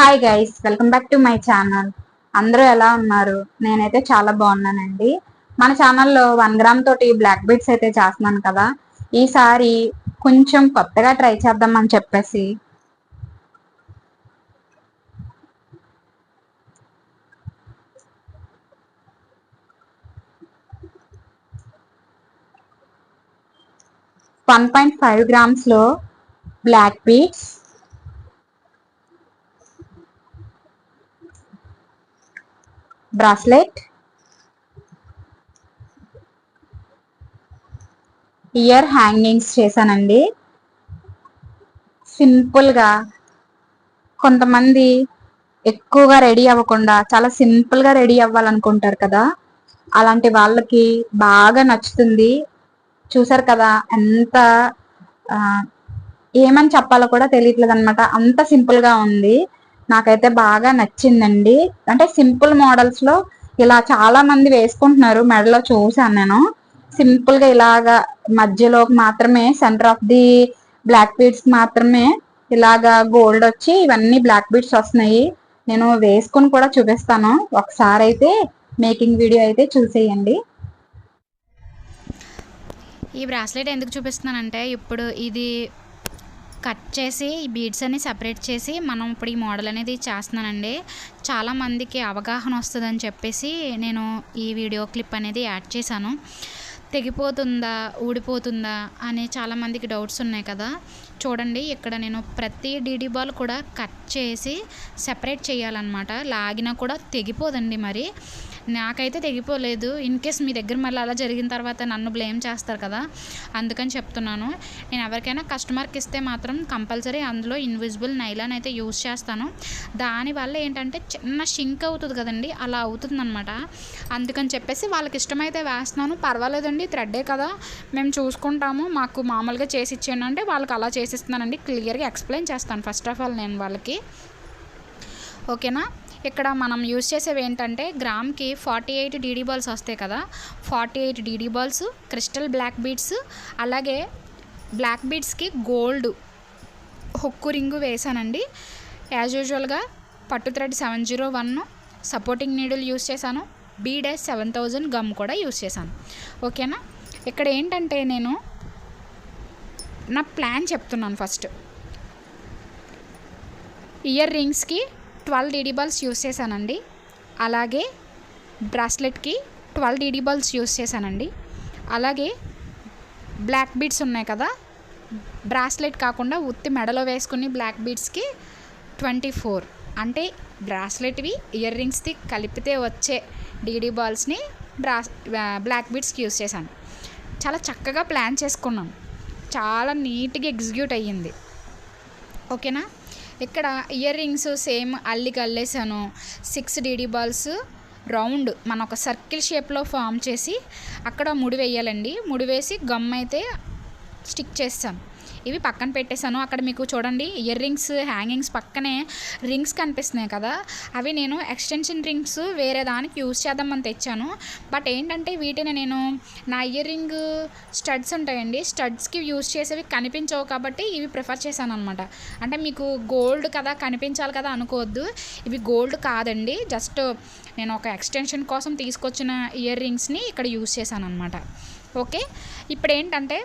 Hi guys, welcome back to my channel. అందరూ ఎలా ఉన్నారు? నేనైతే చాలా బాగున్నానండి. మన ఛానల్లో 1 గ్రామ్ తోటి బ్లాక్ బీడ్స్ అయితే చేస్తున్నాను కదా. ఈసారి కొంచెం కొత్తగా ట్రై చేద్దామని చెప్పేసి 1.5 grams లో black beads, bracelet, ear hangings చేశానండి. సింపుల్గా కొంతమంది ఎక్కువగా రెడీ అవ్వకుండా చాలా సింపుల్గా రెడీ అవ్వాలనుకుంటారు కదా, అలాంటి వాళ్ళకి బాగా నచ్చుతుంది. చూసారు కదా ఎంత ఏమని చెప్పాలో కూడా తెలియట్లేదు అనమాట, అంత సింపుల్గా ఉంది. నాకైతే బాగా నచ్చిందండి. అంటే సింపుల్ మోడల్స్ లో ఇలా చాలా మంది వేసుకుంటున్నారు, మెడలో చూసాను నేను. సింపుల్ గా ఇలాగా మధ్యలో మాత్రమే, centre of the black beads మాత్రమే ఇలాగా గోల్డ్ వచ్చి ఇవన్నీ బ్లాక్ బీడ్స్ వస్తున్నాయి. నేను వేసుకుని కూడా చూపిస్తాను, ఒకసారి అయితే మేకింగ్ వీడియో అయితే చూసేయండి. ఈ బ్రాస్లెట్ ఎందుకు చూపిస్తున్నానంటే, ఇప్పుడు ఇది కట్ చేసి ఈ బీడ్స్ అన్ని సపరేట్ చేసి మనం ఇప్పుడు ఈ మోడల్ అనేది చేస్తున్నానండి. చాలామందికి అవగాహన వస్తుందని చెప్పేసి నేను ఈ వీడియో క్లిప్ అనేది యాడ్ చేశాను. తెగిపోతుందా, ఊడిపోతుందా అనే చాలామందికి డౌట్స్ ఉన్నాయి కదా. చూడండి, ఇక్కడ నేను ప్రతి డీడీ బాల్ కూడా కట్ చేసి సెపరేట్ చేయాలన్నమాట. లాగినా కూడా తెగిపోదండి. మరి నాకైతే తెగిపోలేదు. ఇన్ కేస్ మీ దగ్గర మళ్ళీ అలా జరిగిన తర్వాత నన్ను బ్లేమ్ చేస్తారు కదా, అందుకని చెప్తున్నాను. నేను ఎవరికైనా కస్టమర్కి ఇస్తే మాత్రం కంపల్సరీ అందులో ఇన్విజిబుల్ నైలాన్ అయితే యూజ్ చేస్తాను. దానివల్ల ఏంటంటే చిన్న షింక్ అవుతుంది కదండి, అలా అవుతుందన్నమాట. అందుకని చెప్పేసి వాళ్ళకి ఇష్టమైతే వేస్తున్నాను. పర్వాలేదండి, థ్రెడ్డే కదా, మేము చూసుకుంటాము, మాకు మామూలుగా చేసి ఇచ్చేయండి అంటే వాళ్ళకి అలా చేసిస్తున్నానండి. క్లియర్గా ఎక్స్ప్లెయిన్ చేస్తాను ఫస్ట్ ఆఫ్ ఆల్ నేను వాళ్ళకి. ఓకేనా. ఇక్కడ మనం యూజ్ చేసేవి ఏంటంటే, గ్రామ్కి 48 డీడీ బాల్స్ వస్తాయి కదా, 48 DD balls, crystal black beads, అలాగే బ్లాక్ బీడ్స్కి గోల్డ్ హుక్కు రింగు వేసానండి. యాజ్ యూజువల్గా పట్టు థ్రెడ్ 701, సపోర్టింగ్ నీడిల్ యూజ్ చేశాను, బీడెస్ 7000 గమ్ కూడా యూజ్ చేశాను. ఓకేనా. ఇక్కడ ఏంటంటే నేను నా ప్లాన్ చెప్తున్నాను. ఫస్ట్ ఇయర్ రింగ్స్కి 12 డీడీ బాల్స్ యూస్ చేశానండి. అలాగే బ్రాస్లెట్కి 12 డీడీ బాల్స్ యూస్ చేశానండి. అలాగే బ్లాక్ బీడ్స్ ఉన్నాయి కదా, బ్రాస్లెట్ కాకుండా ఉత్తి మెడలో వేసుకుని బ్లాక్ బీడ్స్కి 24, అంటే బ్రాస్లెట్వి ఇయర్ రింగ్స్ది కలిపితే వచ్చే డీడీ బాల్స్ని బ్లాక్ బీడ్స్కి యూస్ చేశాను. చాలా చక్కగా ప్లాన్ చేసుకున్నాను, చాలా నీట్గా ఎగ్జిక్యూట్ అయ్యింది. ఓకేనా. ఇక్కడ ఇయర్ రింగ్స్ సేమ్ అల్లికి అల్లేసాను. 6 డీడీ బాల్స్ రౌండ్ మన ఒక సర్కిల్ షేప్లో ఫామ్ చేసి అక్కడ ముడి వేయాలండి. ముడి వేసి గమ్ అయితే స్టిక్ చేస్తాను. ఇవి పక్కన పెట్టేశాను. అక్కడ మీకు చూడండి, ఇయర్ రింగ్స్ హ్యాంగింగ్స్ పక్కనే రింగ్స్ కనిపిస్తున్నాయి కదా, అవి నేను ఎక్స్టెన్షన్ రింగ్స్ వేరే దానికి యూజ్ చేద్దామని తెచ్చాను. బట్ ఏంటంటే వీటిని నేను నా ఇయర్ రింగ్ స్టడ్స్ ఉంటాయండి, స్టడ్స్కి యూజ్ చేసేవి కనిపించవు కాబట్టి ఇవి ప్రిఫర్ చేశాను అనమాట. అంటే మీకు గోల్డ్ కదా కనిపించాలి కదా అనుకోవద్దు, ఇవి గోల్డ్ కాదండి, జస్ట్ నేను ఒక ఎక్స్టెన్షన్ కోసం తీసుకొచ్చిన ఇయర్ రింగ్స్ని ఇక్కడ యూజ్ చేశాను అనమాట. ఓకే. ఇప్పుడు ఏంటంటే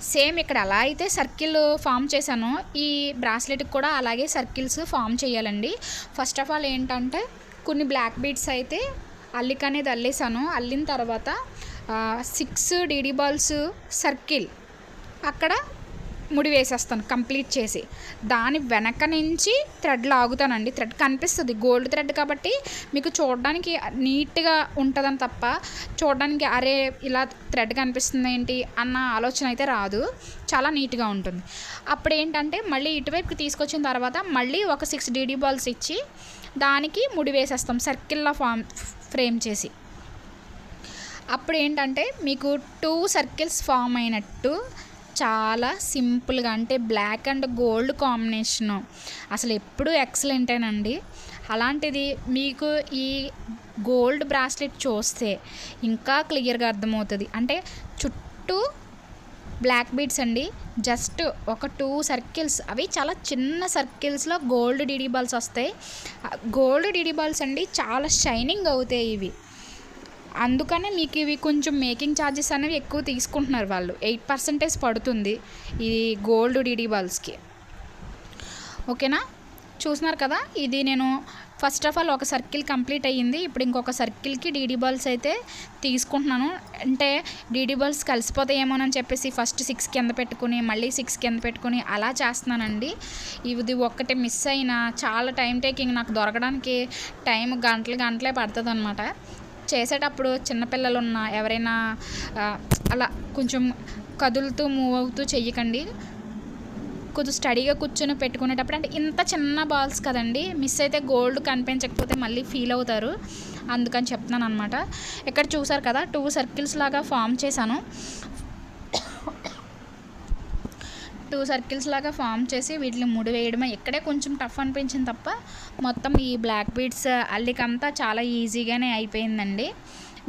సేమ్ ఇక్కడ అలా అయితే సర్కిల్ ఫామ్ చేశాను, ఈ బ్రాస్లెట్కి కూడా అలాగే సర్కిల్స్ ఫామ్ చేయాలండి. ఫస్ట్ ఆఫ్ ఆల్ ఏంటంటే కొన్ని బ్లాక్ బీడ్స్ అయితే అల్లిక అనేది అల్లేసాను. అల్లిన తర్వాత 6 డీడీ బాల్స్ సర్కిల్ అక్కడ ముడి వేసేస్తాను కంప్లీట్ చేసి. దాని వెనక నుంచి థ్రెడ్ లాగుతానండి. థ్రెడ్ కనిపిస్తుంది, గోల్డ్ థ్రెడ్ కాబట్టి మీకు చూడడానికి నీట్గా ఉంటుందని తప్ప చూడడానికి అరే ఇలా థ్రెడ్ కనిపిస్తుంది ఏంటి అన్న ఆలోచన అయితే రాదు, చాలా నీట్గా ఉంటుంది. అప్పుడు ఏంటంటే మళ్ళీ ఇటువైపుకి తీసుకొచ్చిన తర్వాత మళ్ళీ ఒక 6 డీడీ బాల్స్ ఇచ్చి దానికి ముడి వేసేస్తాం సర్కిల్లో ఫ్రేమ్ చేసి. అప్పుడు ఏంటంటే మీకు 2 సర్కిల్స్ ఫామ్ అయినట్టు చాలా సింపుల్గా, అంటే బ్లాక్ అండ్ గోల్డ్ కాంబినేషను అసలు ఎప్పుడు ఎక్సలెంటేనండి. అలాంటిది మీకు ఈ గోల్డ్ బ్రాస్లెట్ చూస్తే ఇంకా క్లియర్గా అర్థమవుతుంది. అంటే చుట్టూ బ్లాక్ బీడ్స్ అండి. జస్ట్ ఒక 2 సర్కిల్స్, అవి చాలా చిన్న సర్కిల్స్లో గోల్డ్ డీడీ బాల్స్ వస్తాయి. గోల్డ్ డీడీ బాల్స్ అండి చాలా షైనింగ్ అవుతాయి ఇవి. అందుకనే మీకు ఇవి కొంచెం మేకింగ్ ఛార్జెస్ అనేవి ఎక్కువ తీసుకుంటున్నారు వాళ్ళు. 8% పడుతుంది ఈ గోల్డ్ డీడీ బాల్స్కి. ఓకేనా, చూస్తున్నారు కదా. ఇది నేను ఫస్ట్ ఆఫ్ ఆల్ ఒక సర్కిల్ కంప్లీట్ అయ్యింది. ఇప్పుడు ఇంకొక సర్కిల్కి డీడీ బాల్స్ అయితే తీసుకుంటున్నాను. అంటే డీడీ బాల్స్ కలిసిపోతాయేమోనని చెప్పేసి ఫస్ట్ 6 కింద పెట్టుకుని మళ్ళీ 6 కింద పెట్టుకుని అలా చేస్తున్నానండి. ఇది ఒక్కటి మిస్ అయినా చాలా టైం టేకింగ్, నాకు దొరకడానికి టైం గంటలే పడుతుంది అనమాట. చేసేటప్పుడు చిన్నపిల్లలు ఉన్న ఎవరైనా అలా కొంచెం కదులుతూ మూవ్ అవుతూ చెయ్యకండి. కొంచెం స్టడీగా కూర్చొని పెట్టుకునేటప్పుడు, అంటే ఇంత చిన్న బాల్స్ కదండి, మిస్ అయితే గోల్డ్ కనిపించకపోతే మళ్ళీ ఫీల్ అవుతారు, అందుకని చెప్తున్నాను అనమాట. ఇక్కడ చూసారు కదా 2 సర్కిల్స్ లాగా ఫామ్ చేశాను. 2 సర్కిల్స్ లాగా ఫామ్ చేసి వీటిని ముడి వేయడమే ఇక్కడే కొంచెం టఫ్ అనిపించింది తప్ప మొత్తం ఈ బ్లాక్ బీడ్స్ అల్లికంతా చాలా ఈజీగానే అయిపోయిందండి.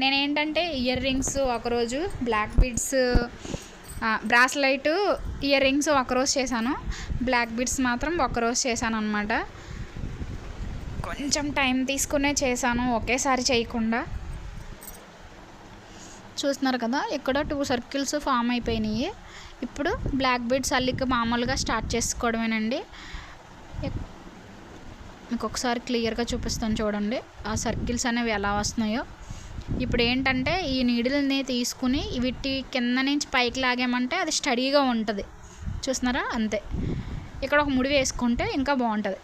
నేనేంటంటే ఇయర్ రింగ్స్ ఒకరోజు, black beads bracelet earrings ఒకరోజు చేశాను, బ్లాక్ బీడ్స్ మాత్రం ఒకరోజు చేశాను అనమాట. కొంచెం టైం తీసుకునే చేశాను, ఒకేసారి చేయకుండా. చూస్తున్నారు కదా ఇక్కడ 2 సర్కిల్స్ ఫామ్ అయిపోయినాయి. ఇప్పుడు బ్లాక్ బీడ్స్ అల్లిక మామూలుగా స్టార్ట్ చేసుకోవడమేనండి. మీకు ఒకసారి క్లియర్గా చూపిస్తాను చూడండి ఆ సర్కిల్స్ అనేవి ఎలా వస్తున్నాయో. ఇప్పుడు ఏంటంటే ఈ నీడిల్ని తీసుకుని వీటి కింద నుంచి పైకి లాగామంటే అది స్టడీగా ఉంటుంది. చూస్తున్నారా, అంతే. ఇక్కడ ఒక ముడి వేసుకుంటే ఇంకా బాగుంటుంది.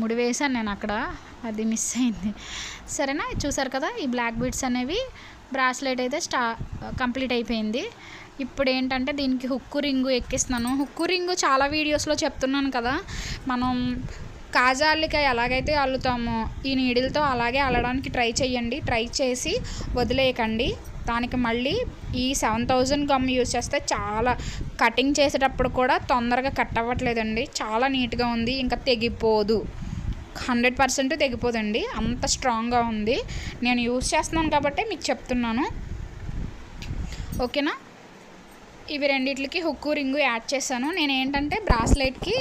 ముడి వేసాను నేను అక్కడ, అది మిస్ అయింది. సరేనా, చూసారు కదా ఈ బ్లాక్ బీడ్స్ అనేవి బ్రాస్లెట్ అయితే కంప్లీట్ అయిపోయింది. ఇప్పుడు ఏంటంటే దీనికి హుక్కు రింగు ఎక్కిస్తున్నాను. హుక్కు రింగు చాలా వీడియోస్లో చెప్తున్నాను కదా, మనం కాజా అల్లిక ఎలాగైతే అల్లుతామో ఈ నీడిల్తో అలాగే అల్లడానికి ట్రై చేయండి. ట్రై చేసి వదిలేయకండి. దానికి మళ్ళీ ఈ 7000 గమ్ యూజ్ చేస్తే చాలా కటింగ్ చేసేటప్పుడు కూడా తొందరగా కట్ అవ్వట్లేదండి. చాలా నీట్గా ఉంది, ఇంకా తెగిపోదు, 100% తెగిపోదండి, అంత స్ట్రాంగ్గా ఉంది. నేను యూజ్ చేస్తున్నాను కాబట్టి మీకు చెప్తున్నాను. ఓకేనా, ఇవి రెండిట్లకి హుక్కు రింగు యాడ్ చేశాను. నేను ఏంటంటే బ్రాస్లెట్కి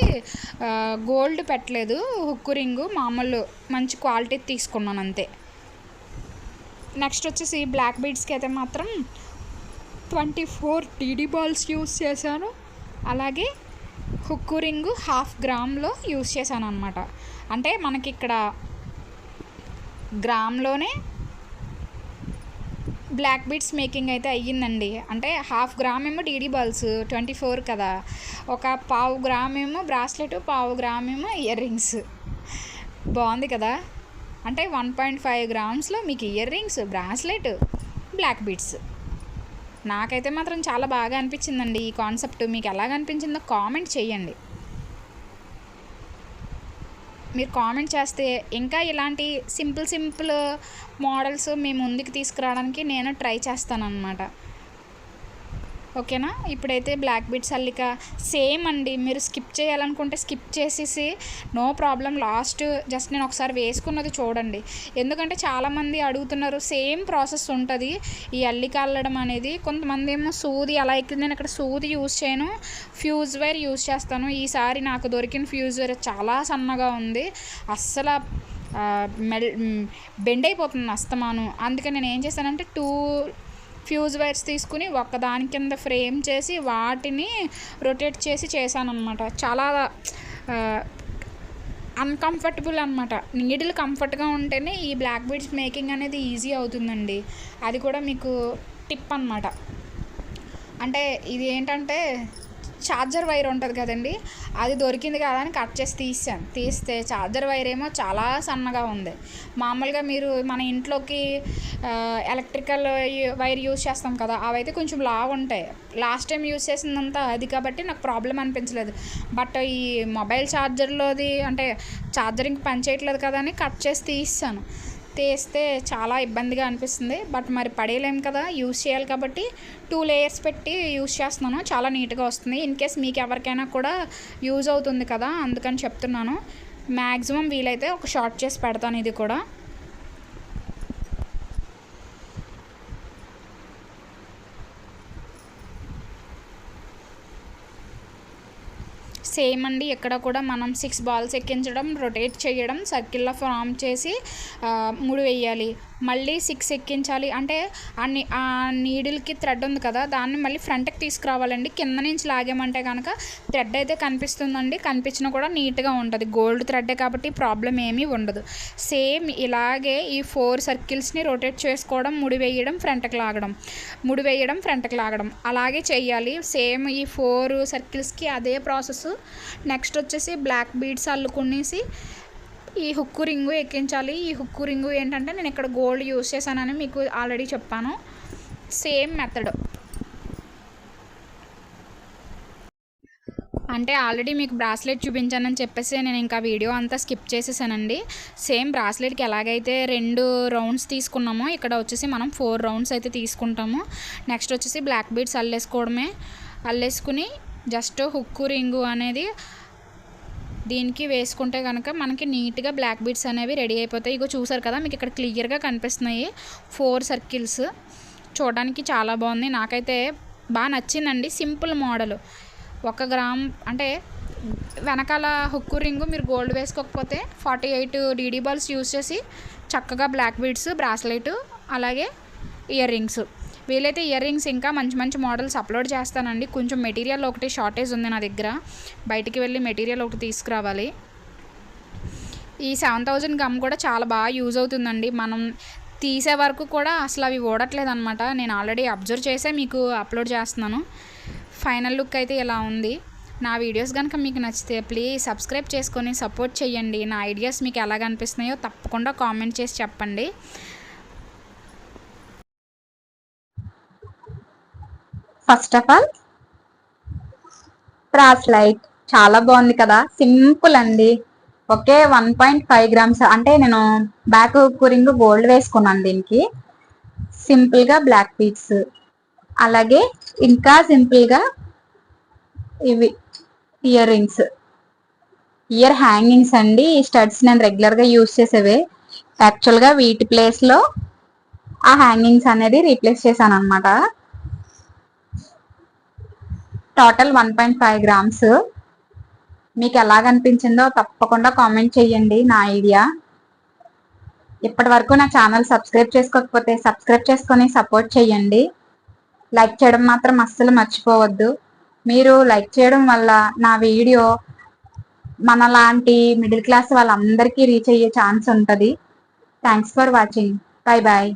గోల్డ్ పెట్టలేదు, హుక్కు రింగు మామూలు మంచి క్వాలిటీ తీసుకున్నాను అంతే. నెక్స్ట్ వచ్చేసి బ్లాక్ బీడ్స్కి అయితే మాత్రం 24 డీడీ బాల్స్ యూజ్ చేశాను. అలాగే హుక్కు రింగు 1/2 గ్రామ్లో యూజ్ చేశాను అనమాట. అంటే మనకి ఇక్కడ గ్రామ్లోనే బ్లాక్ బీడ్స్ మేకింగ్ అయితే అయ్యిందండి. అంటే 1/2 గ్రామ్ ఏమో డీడీ బాల్స్ 24 కదా, ఒక 1/4 గ్రామ్ ఏమో బ్రాస్లెట్, 1/4 గ్రామ్ ఏమో ఇయర్ రింగ్స్. బాగుంది కదా. అంటే 1.5 గ్రామ్స్లో మీకు earrings, bracelet, black beads. నాకైతే మాత్రం చాలా బాగా అనిపించిందండి ఈ కాన్సెప్ట్. మీకు ఎలాగ అనిపించిందో కామెంట్ చేయండి. మీరు కామెంట్ చేస్తే ఇంకా ఇలాంటి సింపుల్ మోడల్స్ మీ ముందుకు తీసుకురావడానికి నేను ట్రై చేస్తాను అన్నమాట. ఓకేనా, ఇప్పుడైతే బ్లాక్ బీడ్స్ అల్లిక సేమ్ అండి. మీరు స్కిప్ చేయాలనుకుంటే స్కిప్ చేసేసి నో ప్రాబ్లం, లాస్ట్ జస్ట్ నేను ఒకసారి వేసుకున్నది చూడండి. ఎందుకంటే చాలామంది అడుగుతున్నారు, సేమ్ ప్రాసెస్ ఉంటుంది ఈ అల్లిక అల్లడం అనేది. కొంతమంది ఏమో సూది అలా ఎక్కింది, నేను ఇక్కడ సూది యూజ్ చేయను, ఫ్యూజ్ వైర్ యూజ్ చేస్తాను. ఈసారి నాకు దొరికిన ఫ్యూజ్ వైర్ చాలా సన్నగా ఉంది, అస్సలు బెండ్ అయిపోతుంది అస్తమాను. అందుకని నేను ఏం చేశానంటే 2 ఫ్యూజ్ వైర్స్ తీసుకుని ఒకదాని కింద ఫ్రేమ్ చేసి వాటిని రొటేట్ చేసి చేశాను అనమాట. చాలా అన్కంఫర్టబుల్ అనమాట. నీడిల్ కంఫర్ట్గా ఉంటేనే ఈ బ్లాక్ బీడ్స్ మేకింగ్ అనేది ఈజీ అవుతుందండి. అది కూడా మీకు టిప్ అనమాట. అంటే ఇది ఏంటంటే ఛార్జర్ వైర్ ఉంటుంది కదండి, అది దొరికింది కదా అని కట్ చేసి తీస్తే ఛార్జర్ వైర్ ఏమో చాలా సన్నగా ఉంది. మామూలుగా మీరు మన ఇంట్లోకి ఎలక్ట్రికల్ వైర్ యూజ్ చేస్తాం కదా, అవైతే కొంచెం లావు ఉంటాయి. లాస్ట్ టైం యూజ్ చేసిందంతా అది కాబట్టి నాకు ప్రాబ్లం అనిపించలేదు. బట్ ఈ మొబైల్ ఛార్జర్లోది అంటే ఛార్జరింగ్ పని చేయట్లేదు కదా అని కట్ చేసి తీస్తే చాలా ఇబ్బందిగా అనిపిస్తుంది. బట్ మరి పడేయలేము కదా, యూజ్ చేయాలి కాబట్టి 2 లేయర్స్ పెట్టి యూజ్ చేస్తున్నాను. చాలా నీట్గా వస్తుంది. ఇన్ కేస్ మీకు ఎవరికైనా కూడా యూజ్ అవుతుంది కదా, అందుకని చెప్తున్నాను. మ్యాక్సిమం వీలైతే ఒక షార్ట్ చేసి పెడతాను ఇది కూడా. సేమ్ అండి, ఇక్కడ కూడా మనం 6 బాల్స్ ఎక్కించడం, రొటేట్ చేయడం, సర్కిల్లో ఫామ్ చేసి ముడి వేయాలి. మళ్ళీ 6 ఎక్కించాలి. అంటే ఆ నీడిల్కి థ్రెడ్ ఉంది కదా, దాన్ని మళ్ళీ ఫ్రంట్కి తీసుకురావాలండి. కింద నుంచి లాగామంటే కనుక థ్రెడ్ అయితే కనిపిస్తుందండి, కనిపించినా కూడా నీట్గా ఉంటుంది. గోల్డ్ థ్రెడ్డే కాబట్టి ప్రాబ్లం ఏమీ ఉండదు. సేమ్ ఇలాగే ఈ 4 సర్కిల్స్ని రొటేట్ చేసుకోవడం, ముడి వేయడం, ఫ్రంట్కి లాగడం, ముడి వేయడం, ఫ్రంట్కి లాగడం, అలాగే చేయాలి. సేమ్ ఈ 4 సర్కిల్స్కి అదే ప్రాసెస్. నెక్స్ట్ వచ్చేసి బ్లాక్ బీడ్స్ అల్లుకునేసి ఈ హుక్కు రింగు ఎక్కించాలి. ఈ హుక్కు రింగు ఏంటంటే నేను ఇక్కడ గోల్డ్ యూస్ చేశానని మీకు ఆల్రెడీ చెప్పాను. సేమ్ మెథడ్ అంటే ఆల్రెడీ మీకు బ్రాస్లెట్ చూపించానని చెప్పేసి నేను ఇంకా వీడియో అంతా స్కిప్ చేసేసానండి. సేమ్ బ్రాస్లెట్కి ఎలాగైతే 2 రౌండ్స్ తీసుకున్నామో ఇక్కడ వచ్చేసి మనం 4 రౌండ్స్ అయితే తీసుకుంటాము. నెక్స్ట్ వచ్చేసి బ్లాక్ బీడ్స్ అల్లేసుకోవడమే. అల్లేసుకుని జస్ట్ హుక్కు రింగు అనేది దీనికి వేసుకుంటే కనుక మనకి నీట్గా బ్లాక్ బీడ్స్ అనేవి రెడీ అయిపోతాయి. ఇగో చూసారు కదా, మీకు ఇక్కడ క్లియర్గా కనిపిస్తున్నాయి 4 సర్కిల్స్. చూడడానికి చాలా బాగుంది, నాకైతే బాగా నచ్చిందండి. Simple model. 1 గ్రామ్ అంటే వెనకాల హుక్కు రింగు మీరు గోల్డ్ వేసుకోకపోతే 48 డీడీ బాల్స్ యూస్ చేసి చక్కగా బ్లాక్ బీడ్స్, బ్రాస్లెట్, అలాగే ఇయర్ రింగ్స్. వీలైతే ఇయర్ రింగ్స్ ఇంకా మంచి మంచి మోడల్స్ అప్లోడ్ చేస్తానండి. కొంచెం మెటీరియల్ ఒకటి షార్టేజ్ ఉంది నా దగ్గర, బయటికి వెళ్ళి మెటీరియల్ ఒకటి తీసుకురావాలి. ఈ 7000 గమ్ కూడా చాలా బాగా యూజ్ అవుతుందండి. మనం తీసే వరకు కూడా అసలు అవి ఓడట్లేదు అనమాట. నేను ఆల్రెడీ అబ్జర్వ్ చేసే మీకు అప్లోడ్ చేస్తున్నాను. ఫైనల్ లుక్ అయితే ఇలా ఉంది. నా వీడియోస్ కనుక మీకు నచ్చితే ప్లీజ్ సబ్స్క్రైబ్ చేసుకొని సపోర్ట్ చేయండి. నా ఐడియాస్ మీకు ఎలాగ అనిపిస్తున్నాయో తప్పకుండా కామెంట్ చేసి చెప్పండి. ఫస్ట్ ఆఫ్ ఆల్ బ్రాస్లైట్ చాలా బాగుంది కదా, సింపుల్ అండి. ఓకే, 1.5 గ్రామ్స్ అంటే నేను బ్యాక్ రింగ్ గోల్డ్ వేసుకున్నాను దీనికి. సింపుల్ గా బ్లాక్ బీడ్స్, అలాగే ఇంకా సింపుల్ గా ఇవి ఇయర్ రింగ్స్, ఇయర్ హ్యాంగింగ్స్ అండి. ఈ స్టడ్స్ నేను రెగ్యులర్ గా యూజ్ చేసేవే. యాక్చువల్ గా వీటి ప్లేస్ లో ఆ హ్యాంగింగ్స్ అనేది రీప్లేస్ చేశాను అనమాట. Total 1.5 grams. మీకు ఎలాగనిపించిందో తప్పకుండా కామెంట్ చేయండి. నా ఐడియా. ఇప్పటి వరకు నా ఛానల్ సబ్స్క్రైబ్ చేసుకోకపోతే సబ్స్క్రైబ్ చేసుకొని సపోర్ట్ చేయండి. లైక్ చేయడం మాత్రం అస్సలు మర్చిపోవద్దు. మీరు లైక్ చేయడం వల్ల నా వీడియో మనలాంటి మిడిల్ క్లాస్ వాళ్ళందరికీ రీచ్ అయ్యే ఛాన్స్ ఉంటుంది. Thanks for watching. Bye bye.